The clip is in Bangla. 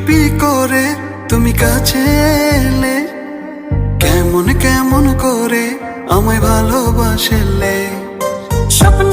চুপি করে তুমি কাছে এলে, কেমন কেমন করে আমায় ভালোবাসলে। স্বপ্ন